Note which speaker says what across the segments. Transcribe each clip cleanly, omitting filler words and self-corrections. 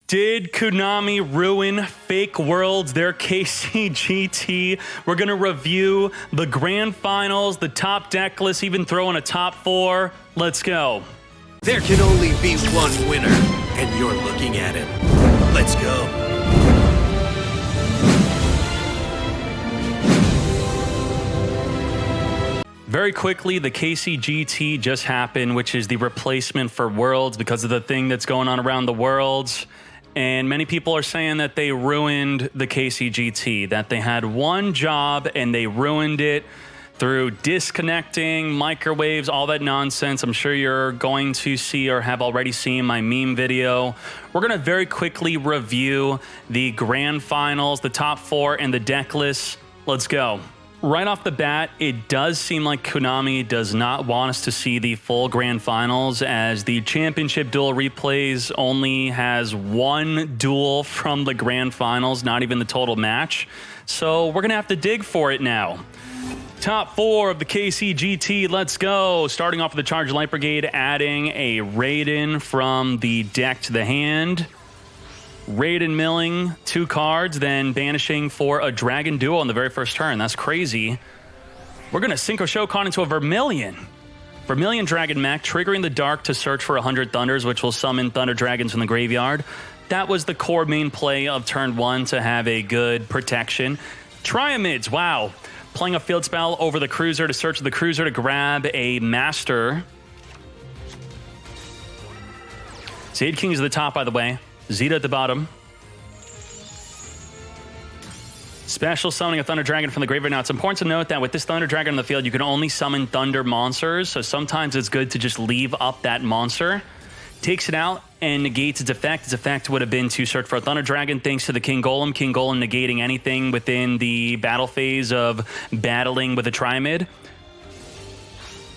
Speaker 1: Did Konami ruin Fake Worlds, their KCGT? We're going to review the grand finals, the top deck list, even throw in a top 4. Let's go.
Speaker 2: There can only be one winner, and you're looking at him. Let's go.
Speaker 1: Very quickly, the KCGT just happened, which is the replacement for Worlds because of the thing that's going on around the Worlds. And many people are saying that they ruined the KCGT, that they had one job and they ruined it through disconnecting, microwaves, all that nonsense. I'm sure you're going to see or have already seen my meme video. We're going to very quickly review the grand finals, the top 4, and the deck lists. Let's go. Right off the bat, it does seem like Konami does not want us to see the full grand finals, as the championship duel replays only has one duel from the grand finals, not even the total match. So we're going to have to dig for it now. Top 4 of the KCGT, let's go. Starting off with the Charge Light Brigade, adding a Raiden from the deck to the hand. Raiden milling 2 cards, then banishing for a Dragon Duel on the very first turn. That's crazy. We're going to Synchro Shokan into a Vermilion. Vermilion Dragon Mech, triggering the Dark to search for 100 Thunders, which will summon Thunder Dragons from the graveyard. That was the core main play of turn 1 to have a good protection. Triamids, wow. Playing a field spell over the Cruiser to search the Cruiser to grab a Master. Zade King is at the top, by the way. Zeta at the bottom. Special summoning a Thunder Dragon from the graveyard. Now, it's important to note that with this Thunder Dragon on the field, you can only summon Thunder monsters, so sometimes it's good to just leave up that monster. Takes it out and negates its effect. Its effect would have been to search for a Thunder Dragon thanks to the King Golem. King Golem negating anything within the battle phase of battling with a Triamid.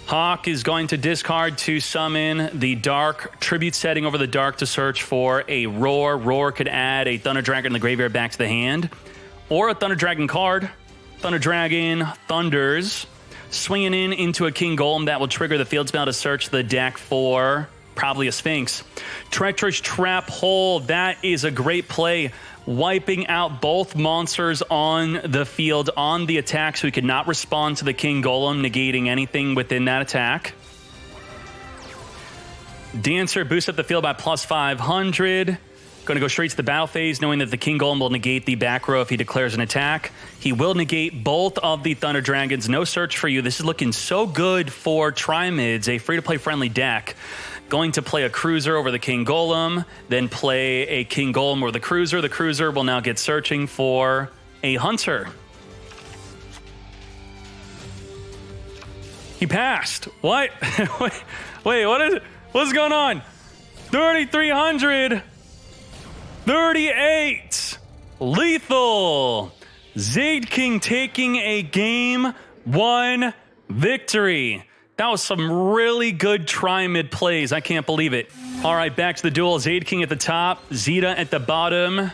Speaker 1: Hawk is going to discard to summon the Dark, tribute setting over the Dark to search for a Roar. Roar could add a Thunder Dragon in the graveyard back to the hand. Or a Thunder Dragon card. Thunder Dragon Thunders. Swinging in into a King Golem that will trigger the field spell to search the deck for probably a Sphinx. Treacherous Trap Hole, that is a great play. Wiping out both monsters on the field on the attack, so he could not respond to the King Golem, negating anything within that attack. Dancer boosts up the field by plus 500. Going to go straight to the battle phase, knowing that the King Golem will negate the back row if he declares an attack. He will negate both of the Thunder Dragons. No search for you. This is looking so good for Trimids, a free-to-play friendly deck. Going to play a Cruiser over the King Golem, then play a King Golem over the Cruiser. The Cruiser will now get searching for a Hunter. He passed. What? Wait, what is it? What's going on? 3,300. 38. Lethal. Zade King taking a game 1 victory. That was some really good Tri-Mid plays. I can't believe it. All right, back to the duel. Zade King at the top, Zeta at the bottom.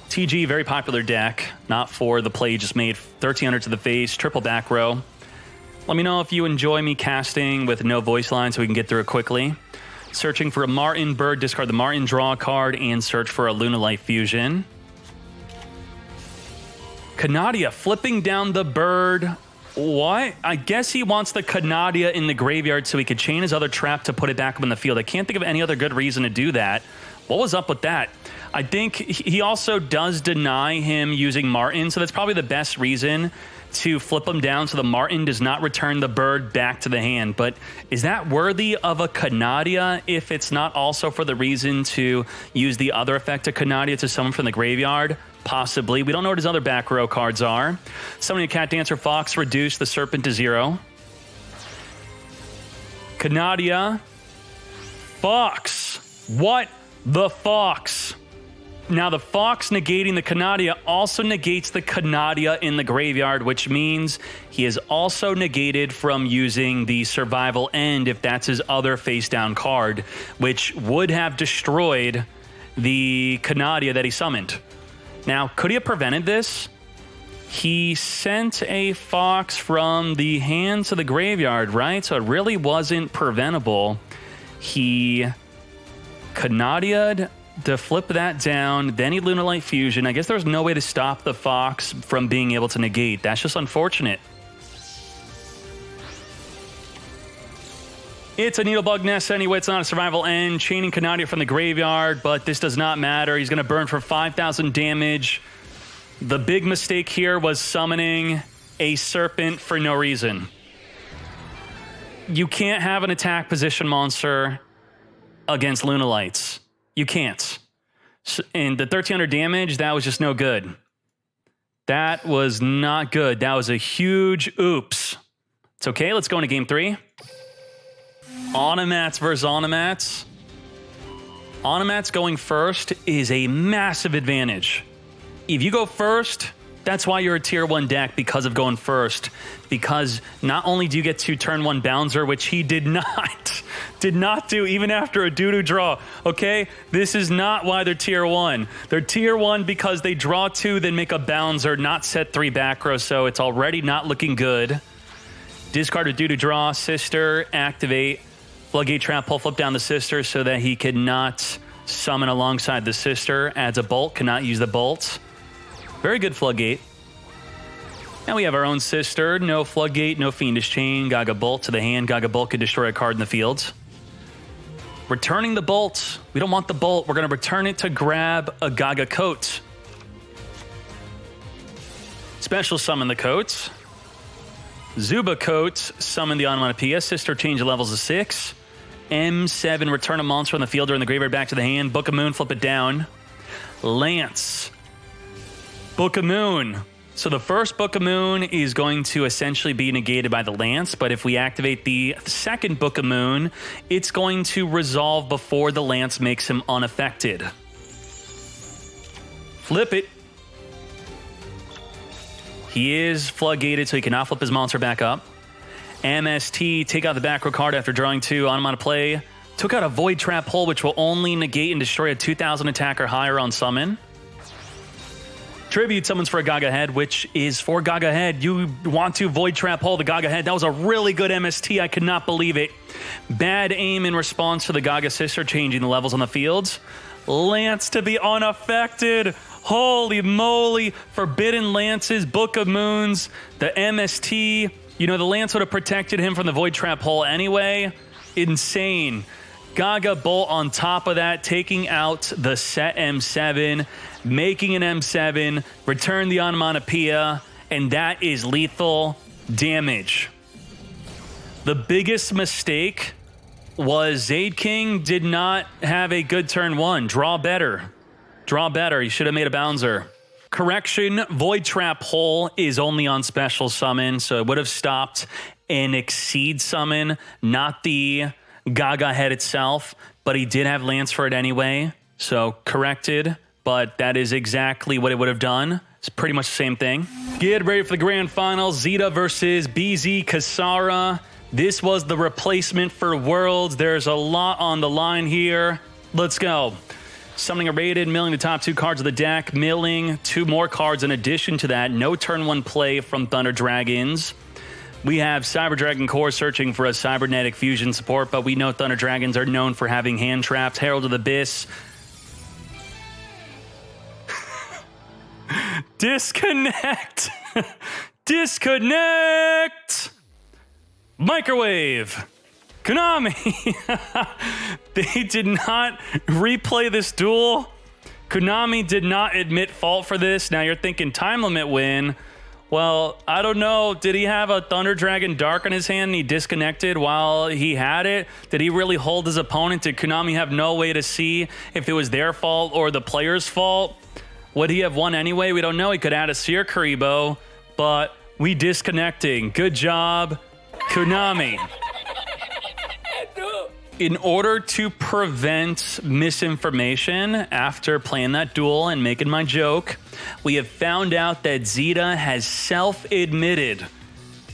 Speaker 1: TG, very popular deck. Not for the play you just made. 1,300 to the face, triple back row. Let me know if you enjoy me casting with no voice line so we can get through it quickly. Searching for a Martin Bird, discard the Martin, draw a card, and search for a Lunalight Fusion. Canadia flipping down the bird. What? I guess he wants the Canadia in the graveyard so he could chain his other trap to put it back up in the field. I can't think of any other good reason to do that. What was up with that? I think he also does deny him using Martin, so that's probably the best reason to flip him down so the Martin does not return the bird back to the hand. But is that worthy of a Canadia if it's not also for the reason to use the other effect of Canadia to summon from the graveyard? Possibly. We don't know what his other back row cards are. Summoning a Cat Dancer Fox, reduce the Serpent to 0. Canadia. Fox. What the Fox? Now the Fox negating the Canadia also negates the Canadia in the graveyard, which means he is also negated from using the Survival End if that's his other face down card, which would have destroyed the Canadia that he summoned. Now, could he have prevented this? He sent a Fox from the hand to the graveyard, right? So it really wasn't preventable. He Canadia'd to flip that down. Then he Lunalight Fusion. I guess there was no way to stop the Fox from being able to negate. That's just unfortunate. It's a Needlebug Nest anyway. It's not a survival end. Chaining Canadia from the graveyard, but this does not matter. He's going to burn for 5,000 damage. The big mistake here was summoning a Serpent for no reason. You can't have an attack position monster against Lunalights. You can't. And the 1,300 damage, that was just no good. That was not good. That was a huge oops. It's okay. Let's go into game 3. Onomats versus Onomats. Onomats going first is a massive advantage. If you go first, that's why you're a tier 1 deck, because of going first. Because not only do you get to turn 1 Bouncer, which he did not do even after a doo-doo draw, okay? This is not why they're tier 1. They're tier 1 because they draw 2, then make a Bouncer, not set 3 back row, so it's already not looking good. Discard a doo-doo draw, Sister, activate, Floodgate Trap, pull flip down the Sister so that he cannot summon alongside the Sister, adds a Bolt, cannot use the Bolt. Very good Floodgate. Now we have our own Sister. No Floodgate, no Fiendish Chain. Gaga Bolt to the hand. Gaga Bolt could destroy a card in the field. Returning the Bolt. We don't want the Bolt. We're going to return it to grab a Gaga Coat. Special summon the Coat. Zuba Coat, summon the Onomatopoeia. Sister, change the levels to 6. M7, return a monster on the field or in the graveyard back to the hand. Book of Moon, flip it down. Lance. Book of Moon. So the first Book of Moon is going to essentially be negated by the Lance, but if we activate the second Book of Moon, it's going to resolve before the Lance makes him unaffected. Flip it. He is floodgated, so he cannot flip his monster back up. MST, take out the back row card after drawing 2. Onomatopoeia. Took out a Void Trap Hole, which will only negate and destroy a 2,000 attack or higher on summon. Tribute summons for a Gaga Head, which is for Gaga Head. You want to Void Trap Hole the Gaga Head. That was a really good MST. I could not believe it. Bad aim in response to the Gaga Sister changing the levels on the fields. Lance to be unaffected. Holy moly. Forbidden Lances, Book of Moons, the MST. You know, the Lance would have protected him from the Void Trap Hole anyway. Insane. Gaga Bolt on top of that, taking out the set M7, making an M7, return the Onomatopoeia, and that is lethal damage. The biggest mistake was Zaid King did not have a good turn 1. Draw better. Draw better. He should have made a Bouncer. Correction, Void Trap Hole is only on special summon, so it would have stopped an Exceed summon, not the Gaga Head itself, but he did have Lance for it anyway, so corrected, but that is exactly what it would have done. It's pretty much the same thing. Get ready for the grand final. Zeta versus BZ Kasara. This was the replacement for Worlds. There's a lot on the line here. Let's go. Summoning a rated, milling the top 2 cards of the deck, milling 2 more cards in addition to that. No turn 1 play from Thunder Dragons. We have Cyber Dragon Core searching for a cybernetic fusion support, but we know Thunder Dragons are known for having hand traps. Herald of the Abyss. Disconnect. Disconnect. Microwave. Konami. They did not replay this duel. Konami did not admit fault for this. Now you're thinking time limit win. Well, I don't know. Did he have a Thunder Dragon Dark in his hand and he disconnected while he had it? Did he really hold his opponent? Did Konami have no way to see if it was their fault or the player's fault? Would he have won anyway? We don't know. He could add a Seer Karibo, but we disconnecting. Good job, Konami. In order to prevent misinformation after playing that duel and making my joke, we have found out that Zeta has self-admitted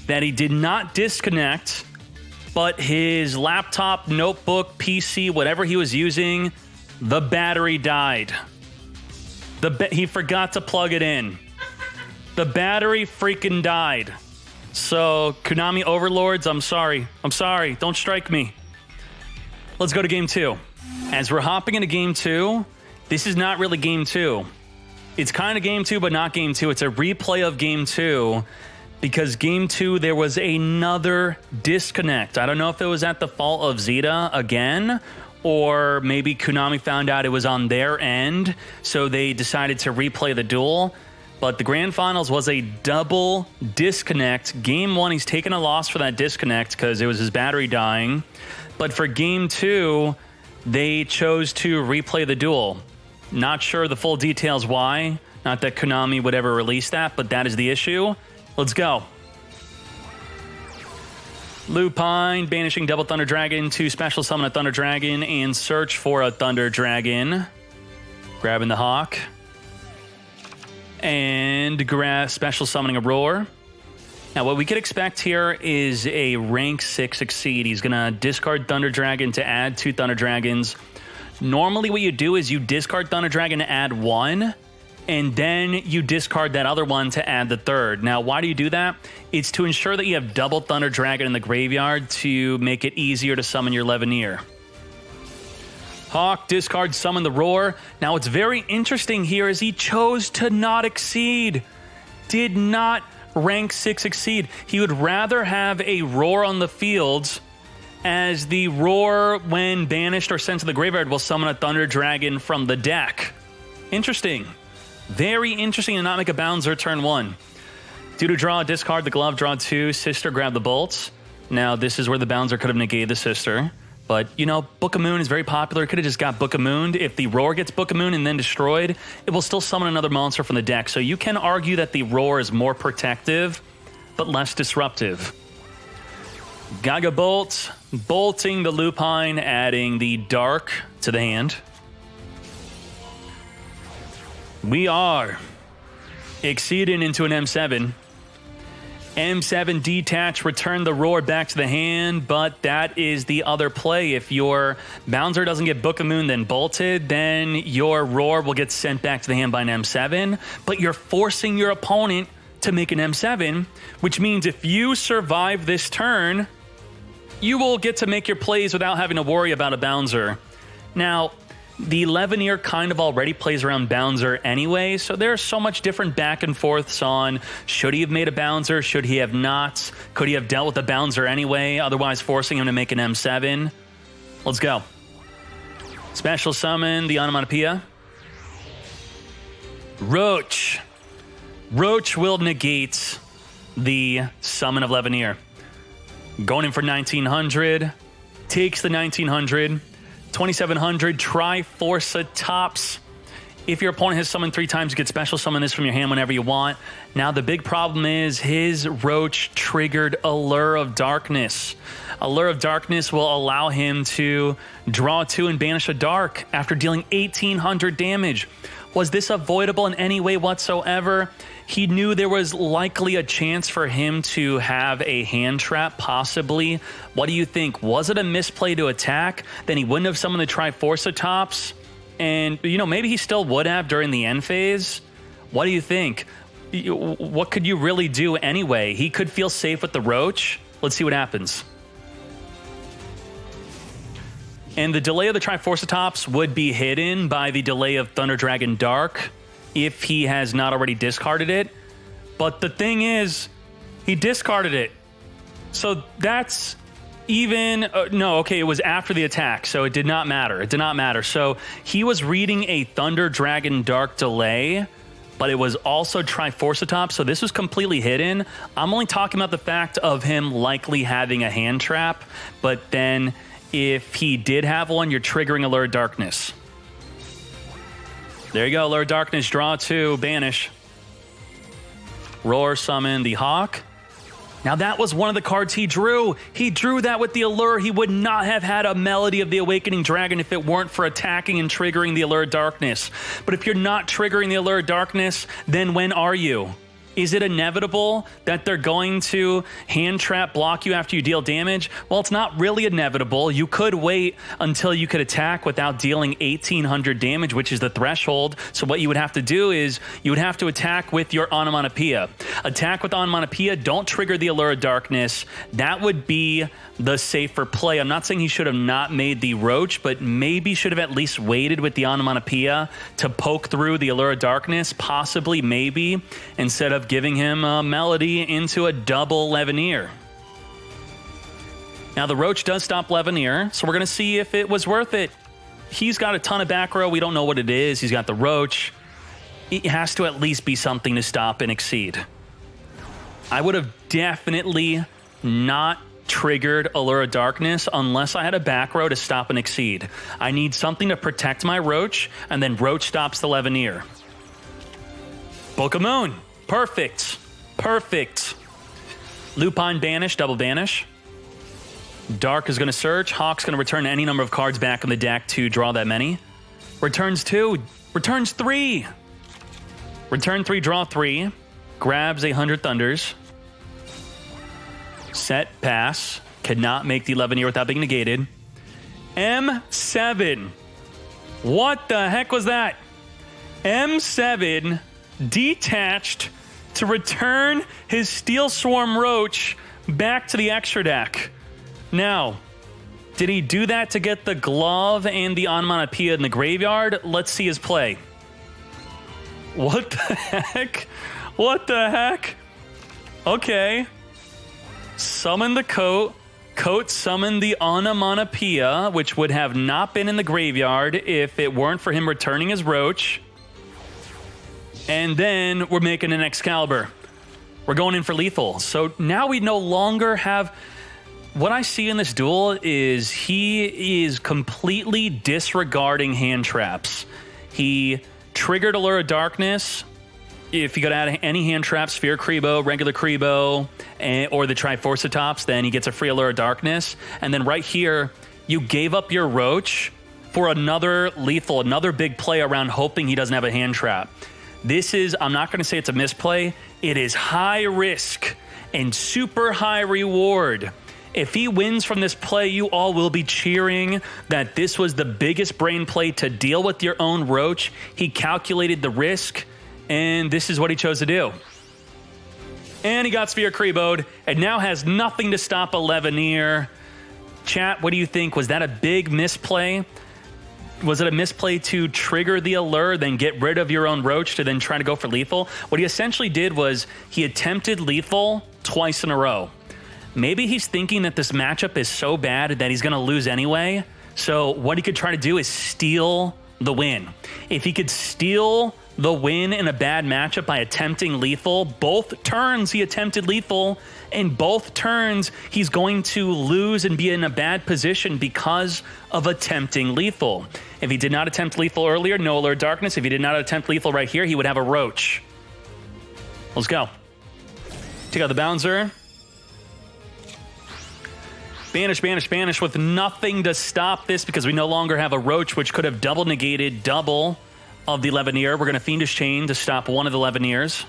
Speaker 1: that he did not disconnect, but his laptop, notebook, PC, whatever he was using, the battery died. He forgot to plug it in. The battery freaking died. So, Konami Overlords, I'm sorry. I'm sorry. Don't strike me. Let's go to game 2. As we're hopping into game 2, this is not really game 2. It's kind of game 2, but not game 2. It's a replay of game 2 because game 2, there was another disconnect. I don't know if it was at the fault of Zeta again, or maybe Konami found out it was on their end, so they decided to replay the duel. But the grand finals was a double disconnect. Game 1, he's taken a loss for that disconnect because it was his battery dying. But for game 2, they chose to replay the duel. Not sure the full details why. Not that Konami would ever release that, but that is the issue. Let's go. Lupine, banishing Double Thunder Dragon to special summon a Thunder Dragon and search for a Thunder Dragon. Grabbing the Hawk. And special summoning a Roar. Now, what we could expect here is a rank 6 Exceed. He's going to discard Thunder Dragon to add 2 Thunder Dragons. Normally, what you do is you discard Thunder Dragon to add 1, and then you discard that other one to add the third. Now, why do you do that? It's to ensure that you have double Thunder Dragon in the graveyard to make it easier to summon your Levineer. Hawk, discard, summon the Roar. Now, what's very interesting here is he chose to not Exceed. Did not rank 6 Exceed. He would rather have a Roar on the field, as the Roar, when banished or sent to the graveyard, will summon a Thunder Dragon from the deck. Interesting. Very interesting to not make a Bouncer turn 1. Due to draw, discard the glove, draw 2, Sister, grab the bolts. Now, this is where the Bouncer could have negated the Sister. But, you know, Book of Moon is very popular. It could have just got Book of Moon. If the Roar gets Book of Moon and then destroyed, it will still summon another monster from the deck. So you can argue that the Roar is more protective, but less disruptive. Gaga Bolt, bolting the Lupine, adding the Dark to the hand. We are exceeding into an M7. M7 detach, return the Roar back to the hand, but that is the other play. If your Bouncer doesn't get Book of Moon, then bolted, then your Roar will get sent back to the hand by an M7, but you're forcing your opponent to make an M7, which means if you survive this turn, you will get to make your plays without having to worry about a Bouncer. Now, the Levineer kind of already plays around Bouncer anyway, so there's so much different back and forths on should he have made a Bouncer, should he have not, could he have dealt with the Bouncer anyway, otherwise forcing him to make an M7. Let's go. Special summon the Onomatomatopay. Roach. Roach will negate the summon of Levineer. Going in for 1900, takes the 1900, 2700, Triforce tops. If your opponent has summoned 3 times, you get special summon this from your hand whenever you want. Now, the big problem is his Roach triggered Allure of Darkness. Allure of Darkness will allow him to draw 2 and banish a Dark after dealing 1800 damage. Was this avoidable in any way whatsoever? He knew there was likely a chance for him to have a hand trap, possibly. What do you think? Was it a misplay to attack? Then he wouldn't have summoned the Triforce tops? And, you know, maybe he still would have during the end phase? What do you think? What could you really do anyway? He could feel safe with the Roach. Let's see what happens. And the delay of the Triforce tops would be hidden by the delay of Thunder Dragon Dark if he has not already discarded it. But the thing is, he discarded it. So that's even... no, okay, it was after the attack, so it did not matter. It did not matter. So he was reading a Thunder Dragon Dark delay, but it was also Triforce top, so this was completely hidden. I'm only talking about the fact of him likely having a hand trap, but then... if he did have one, you're triggering Allure of Darkness. There you go, Allure of Darkness, draw 2, banish. Roar, summon the Hawk. Now that was one of the cards he drew. He drew that with the Allure. He would not have had a Melody of the Awakening Dragon if it weren't for attacking and triggering the Allure of Darkness. But if you're not triggering the Allure of Darkness, then when are you? Is it inevitable that they're going to hand trap block you after you deal damage? Well, it's not really inevitable. You could wait until you could attack without dealing 1,800 damage, which is the threshold. So what you would have to do is you would have to attack with your Onomatopoeia. Attack with Onomatopoeia, don't trigger the Allure of Darkness. That would be the safer play. I'm not saying he should have not made the Roach, but maybe should have at least waited with the Onomatopoeia to poke through the Allure of Darkness, possibly, maybe, instead of giving him a Melody into a double Levineer. Now, the Roach does stop Levineer, so we're going to see if it was worth it. He's got a ton of back row. We don't know what it is. He's got the Roach. It has to at least be something to stop and exceed. I would have definitely not triggered Allure of Darkness unless I had a back row to stop and exceed. I need something to protect my Roach, and then Roach stops the Levineer. Book of Moon. Perfect. Perfect. Lupine banish, double banish. Dark is going to search. Hawk's going to return any number of cards back in the deck to draw that many. Returns 2. Returns 3. Return 3, draw 3. Grabs 100 Thunders. Set, pass. Cannot make the Levineer without being negated. M7. What the heck was that? M7 detached to return his Steel Swarm Roach back to the extra deck. Now, did he do that to get the glove and the Onomatopoeia in the graveyard? Let's see his play. What the heck? What the heck? Okay. Summon the coat. Coat summoned the Onomatopoeia, which would have not been in the graveyard if it weren't for him returning his Roach. And then we're making an Excalibur. We're going in for lethal. So now we no longer have... What I see in this duel is he is completely disregarding hand traps. He triggered Allure of Darkness. If you could add any hand traps, Sphere Kribo, regular Kribo, or the Triforcitops, then he gets a free Allure of Darkness. And then right here, you gave up your Roach for another lethal, another big play around hoping he doesn't have a hand trap. This is, I'm not going to say it's a misplay. It is high risk and super high reward. If he wins from this play, you all will be cheering that this was the biggest brain play to deal with your own Roach. He calculated the risk, and this is what he chose to do. And he got Sphere Kribo'd, and now has nothing to stop a Levineer. Chat, what do you think? Was that a big misplay? Was it a misplay to trigger the Allure, then get rid of your own Roach to then try to go for lethal? What he essentially did was he attempted lethal twice in a row. Maybe he's thinking that this matchup is so bad that he's going to lose anyway. So what he could try to do is steal the win. If he could steal the win in a bad matchup by attempting lethal, both turns he attempted lethal, and both turns he's going to lose and be in a bad position because of attempting lethal. If he did not attempt lethal earlier, no Allure of Darkness. If he did not attempt lethal right here, he would have a Roach. Let's go. Take out the Bouncer. Banish, banish, banish with nothing to stop this because we no longer have a Roach, which could have double negated double of the Levineer. We're going to Fiendish Chain to stop one of the Levineers.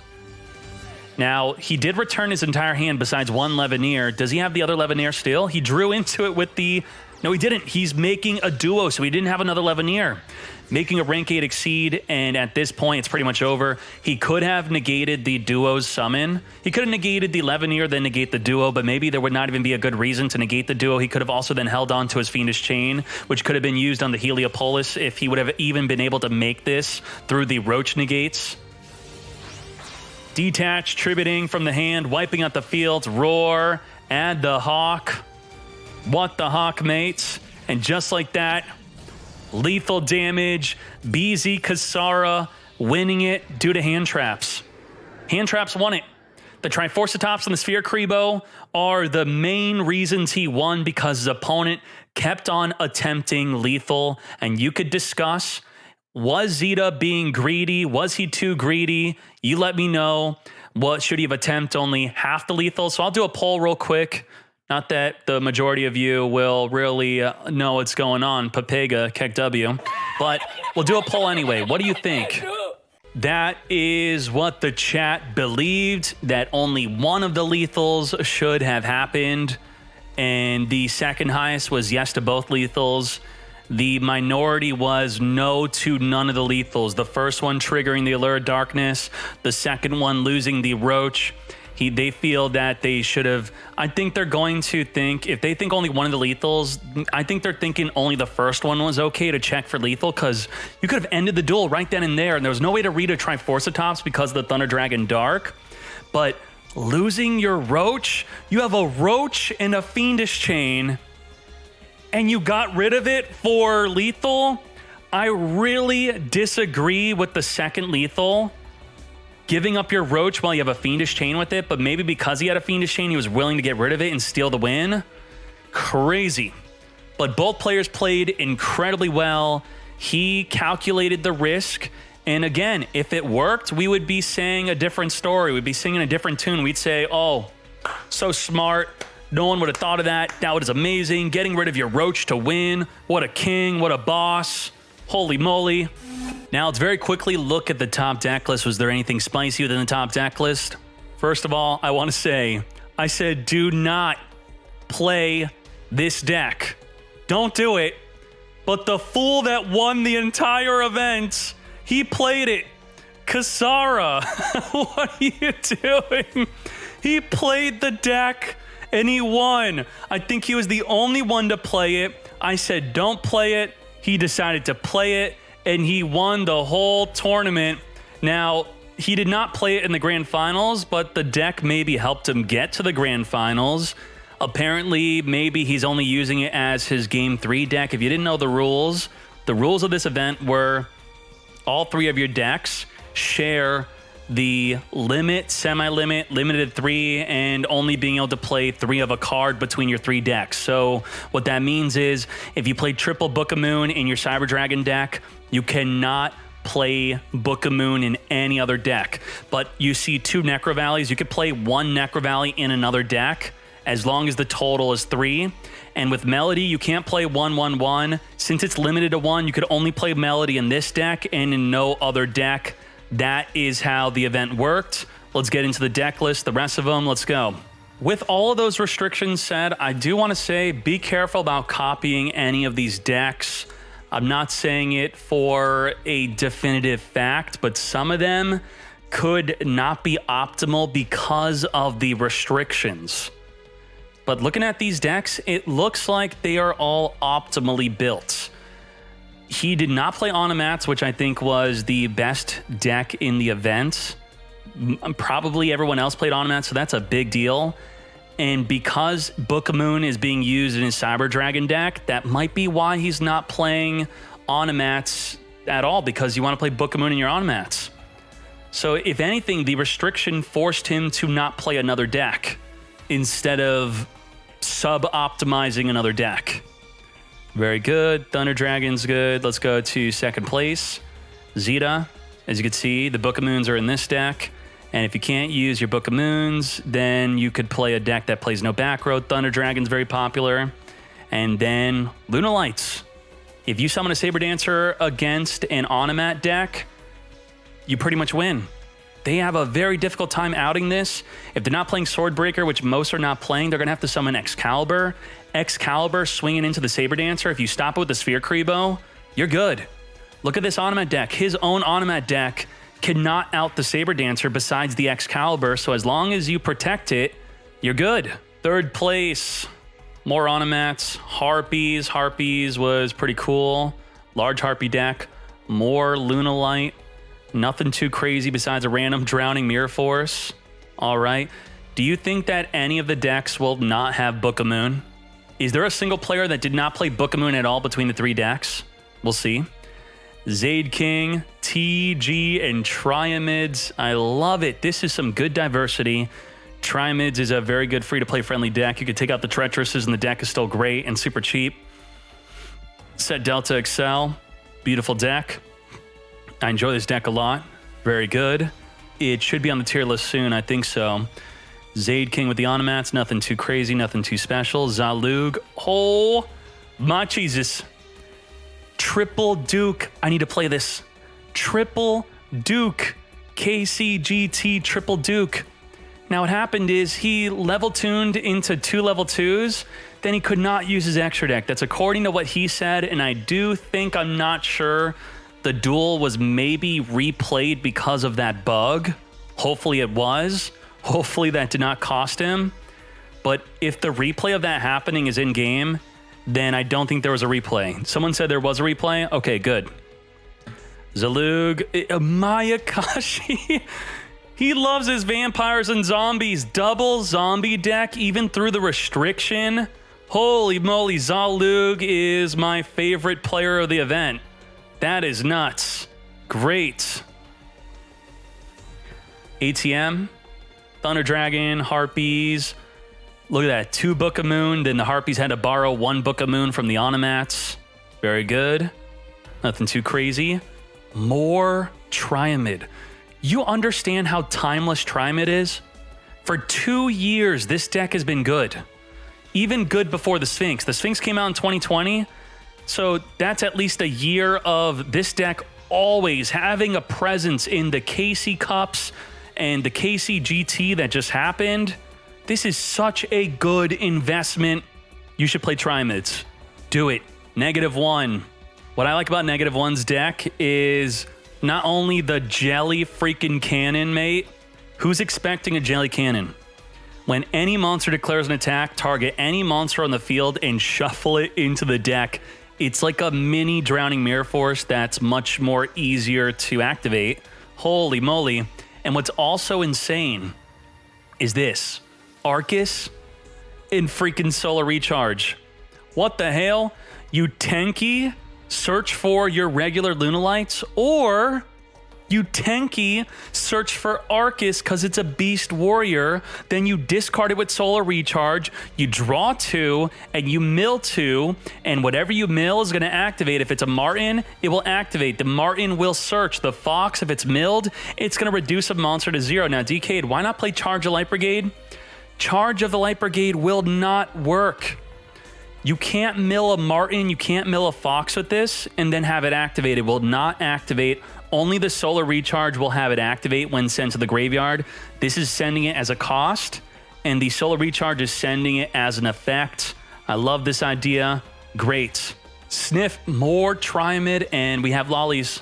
Speaker 1: Now, he did return his entire hand besides one Levineer. Does he have the other Levineer still? He drew into it with the... No, he didn't. He's making a duo, so he didn't have another Levineer. Making a rank 8 exceed, and at this point, it's pretty much over. He could have negated the duo's summon. He could have negated the Levineer, then negate the duo, but maybe there would not even be a good reason to negate the duo. He could have also then held on to his Fiendish Chain, which could have been used on the Heliopolis if he would have even been able to make this through the Roach negates. Detach, tributing from the hand, wiping out the fields, roar, add the Hawk. What the Hawk, mates? And just like that, lethal damage, BZ Kasara winning it due to hand traps. Hand traps won it. The Triforcitops and the Sphere Kribo are the main reasons he won because his opponent kept on attempting lethal. And you could discuss, was Zeta being greedy? Was he too greedy? You let me know. What should he have attempted only half the lethal? So I'll do a poll real quick. Not that the majority of you will really know what's going on, Papega, KEKW, but we'll do a poll anyway. What do you think? That is what the chat believed, that only one of the lethals should have happened. And the second highest was yes to both lethals. The minority was no to none of the lethals. The first one triggering the Allure of Darkness, the second one losing the Roach. They feel that they should have, I think they're going to think, if they think only one of the lethals, I think they're thinking only the first one was okay to check for lethal, because you could have ended the duel right then and there, and there was no way to read a Triforcitops because of the Thunder Dragon Dark. But losing your Roach, you have a Roach and a Fiendish Chain, and you got rid of it for lethal. I really disagree with the second lethal. Giving up your Roach while you have a Fiendish Chain with it, but maybe because he had a Fiendish Chain, he was willing to get rid of it and steal the win. Crazy. But both players played incredibly well. He calculated the risk. And again, if it worked, we would be saying a different story. We'd be singing a different tune. We'd say, oh, so smart. No one would have thought of that. That was amazing. Getting rid of your Roach to win. What a king. What a boss. Holy moly. Now, let's very quickly look at the top deck list. Was there anything spicy within the top deck list? First of all, I want to say, I said do not play this deck. Don't do it. But the fool that won the entire event, he played it. Kasara, what are you doing? He played the deck and he won. I think he was the only one to play it. I said don't play it. He decided to play it, and he won the whole tournament. Now, he did not play it in the grand finals, but the deck maybe helped him get to the grand finals. Apparently, maybe he's only using it as his game 3 deck. If you didn't know the rules of this event were all 3 of your decks share the limit, semi-limit, limited 3, and only being able to play 3 of a card between your 3 decks. So what that means is if you play triple Book of Moon in your Cyber Dragon deck, you cannot play Book of Moon in any other deck. But you see 2 Necro Valleys. You could play 1 Necro Valley in another deck as long as the total is 3. And with Melody, you can't play 1-1-1. Since it's limited to 1, you could only play Melody in this deck and in no other deck. That is how the event worked. Let's get into the deck list, the rest of them. Let's go. With all of those restrictions said, I do want to say be careful about copying any of these decks. I'm not saying it for a definitive fact, but some of them could not be optimal because of the restrictions. But looking at these decks, it looks like they are all optimally built. He did not play Onomats, which I think was the best deck in the event. Probably everyone else played Onomats, so that's a big deal. And because Book of Moon is being used in his Cyber Dragon deck, that might be why he's not playing Onomats at all, because you want to play Book of Moon in your Onomats. So if anything, the restriction forced him to not play another deck instead of sub-optimizing another deck. Very good. Thunder Dragon's good. Let's go to second place. Zeta. As you can see, the Book of Moons are in this deck. And if you can't use your Book of Moons, then you could play a deck that plays no back row. Thunder Dragon's very popular. And then Luna Lights. If you summon a Saber Dancer against an Onomat deck, you pretty much win. They have a very difficult time outing this. If they're not playing Swordbreaker, which most are not playing, they're going to have to summon Excalibur. Excalibur swinging into the Saber Dancer. If you stop it with the Sphere Kribo, you're good. Look at this Onomat deck. His own Onomat deck cannot out the Saber Dancer besides the Excalibur, so as long as you protect it, you're good. Third place, more Onomats. Harpies. Harpies was pretty cool. Large Harpy deck. More Luna Light. Nothing too crazy besides a random Drowning Mirror Force. All right. Do you think that any of the decks will not have Book of Moon? Is there a single player that did not play Book of Moon at all between the 3 decks? We'll see. Zade King, TG, and Triamids. I love it. This is some good diversity. Triamids is a very good free-to-play friendly deck. You could take out the Treacherouses and the deck is still great and super cheap. Set Delta Excel. Beautiful deck. I enjoy this deck a lot. Very good. It should be on the tier list soon. I think so. Zade King with the Onomats. Nothing too crazy. Nothing too special. Zalug. Oh, my Jesus. Triple Duke. I need to play this. Triple Duke, KCGT Triple Duke. Now what happened is he level tuned into 2 level 2s, then he could not use his extra deck. That's according to what he said, and I do think, I'm not sure, the duel was maybe replayed because of that bug. Hopefully it was. Hopefully that did not cost him. But if the replay of that happening is in game, then I don't think there was a replay. Someone said there was a replay? Okay, good. Zalug, Mayakashi. He loves his vampires and zombies. Double zombie deck, even through the restriction. Holy moly, Zalug is my favorite player of the event. That is nuts. Great. ATM, Thunder Dragon, Harpies. Look at that, 2 Book of Moon. Then the Harpies had to borrow 1 Book of Moon from the Onomats. Very good. Nothing too crazy. More Triamid. You understand how timeless Triamid is? For 2 years, this deck has been good. Even good before the Sphinx. The Sphinx came out in 2020, so that's at least a year of this deck always having a presence in the KC Cups and the KCGT that just happened. This is such a good investment. You should play Triamids. Do it. -1. What I like about -1's deck is not only the jelly freaking cannon, mate. Who's expecting a jelly cannon? When any monster declares an attack, target any monster on the field and shuffle it into the deck. It's like a mini Drowning Mirror Force that's much more easier to activate. Holy moly. And what's also insane is this. Arcus in freaking Solar Recharge. What the hell? You tanky search for your regular Lunalights, or you tanky search for Arcus because it's a Beast Warrior, then you discard it with Solar Recharge, you draw 2, and you mill 2, and whatever you mill is going to activate. If it's a Martin, it will activate. The Martin will search. The Fox, if it's milled, it's going to reduce a monster to 0. Now, Dkayed, why not play Charge of Light Brigade? Charge of the Light Brigade will not work. You can't mill a Martin, you can't mill a Fox with this, and then have it activate. It will not activate. Only the Solar Recharge will have it activate when sent to the graveyard. This is sending it as a cost, and the Solar Recharge is sending it as an effect. I love this idea. Great. Sniff more Triamid, and we have Lollies.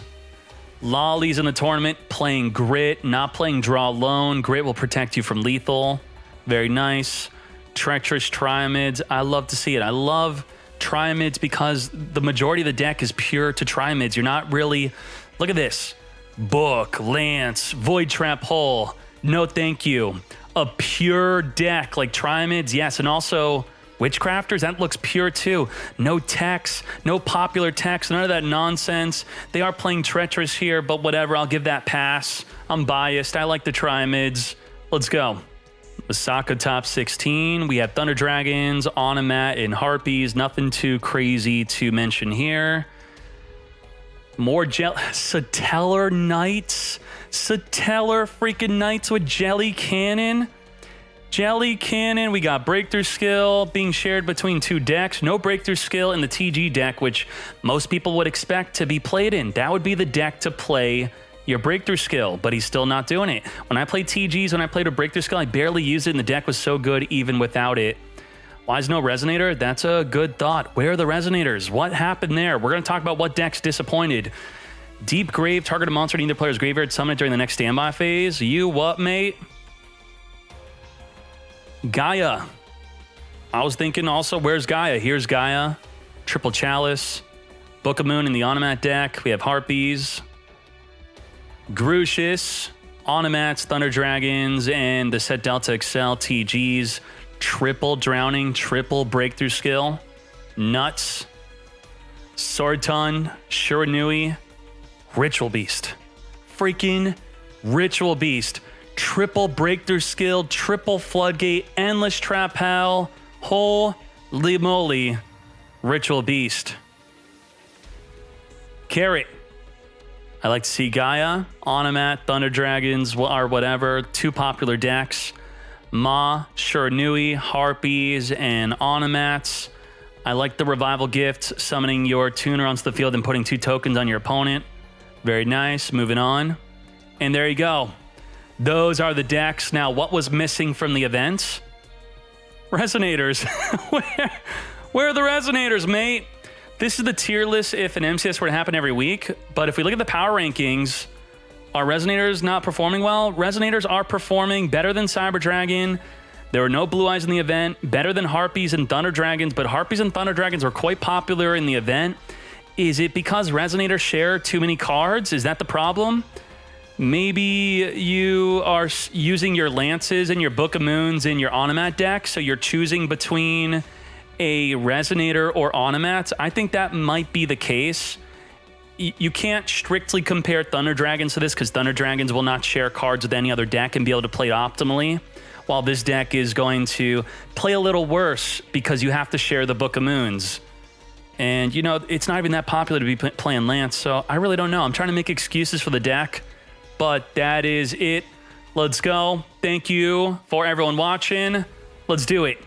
Speaker 1: Lollies in the tournament, playing Grit, not playing Draw alone. Grit will protect you from lethal. Very nice. Treacherous Triamids. I love to see it. I love Triamids because the majority of the deck is pure to Triamids. You're not really... Look at this. Book, Lance, Void Trap Hole. No thank you. A pure deck like Triamids, yes. And also Witchcrafters, that looks pure too. No text, no popular text, none of that nonsense. They are playing Treacherous here, but whatever. I'll give that pass. I'm biased. I like the Triamids. Let's go. Osaka top 16. We have Thunder Dragons, Onomat, and Harpies. Nothing too crazy to mention here. More Satellar Knights. Satellar freaking Knights with Jelly Cannon. Jelly Cannon. We got Breakthrough Skill being shared between 2 decks. No Breakthrough Skill in the TG deck, which most people would expect to be played in. That would be the deck to play your Breakthrough Skill, but he's still not doing it. When I played TGs, when I played a Breakthrough Skill, I barely used it, and the deck was so good even without it. Why is no Resonator? That's a good thought. Where are the Resonators? What happened there? We're going to talk about what decks disappointed. Deep Grave, target a monster in either player's graveyard, summon it during the next standby phase. You what, mate? Gaia. I was thinking also, where's Gaia? Here's Gaia. Triple Chalice. Book of Moon in the Onomat deck. We have Harpies. Grucius, Onomats, Thunder Dragons, and the Set Delta Excel TGs. Triple Drowning, triple Breakthrough Skill. Nuts. Swordton, Shiranui, Ritual Beast. Freaking Ritual Beast. Triple Breakthrough Skill, triple Floodgate, Endless Trap Hell. Holy moly. Ritual Beast. Carrot. I like to see Gaia, Onomat, Thunder Dragons, or whatever. 2 popular decks. Ma, Shiranui, Harpies, and Onomats. I like the Revival Gift, summoning your tuner onto the field and putting 2 tokens on your opponent. Very nice. Moving on. And there you go. Those are the decks. Now, what was missing from the event? Resonators. Where are the resonators, mate? This is the tier list if an MCS were to happen every week. But if we look at the power rankings, are resonators not performing well? Resonators are performing better than Cyber Dragon. There were no Blue Eyes in the event, better than Harpies and Thunder Dragons, but Harpies and Thunder Dragons were quite popular in the event. Is it because resonators share too many cards? Is that the problem? Maybe you are using your Lances and your Book of Moons in your Onomat deck, so you're choosing between a Resonator or Onomat. I think that might be the case. You can't strictly compare Thunder Dragons to this because Thunder Dragons will not share cards with any other deck and be able to play optimally, while this deck is going to play a little worse because you have to share the Book of Moons. And, you know, it's not even that popular to be playing Lance, so I really don't know. I'm trying to make excuses for the deck, but that is it. Let's go. Thank you for everyone watching. Let's do it.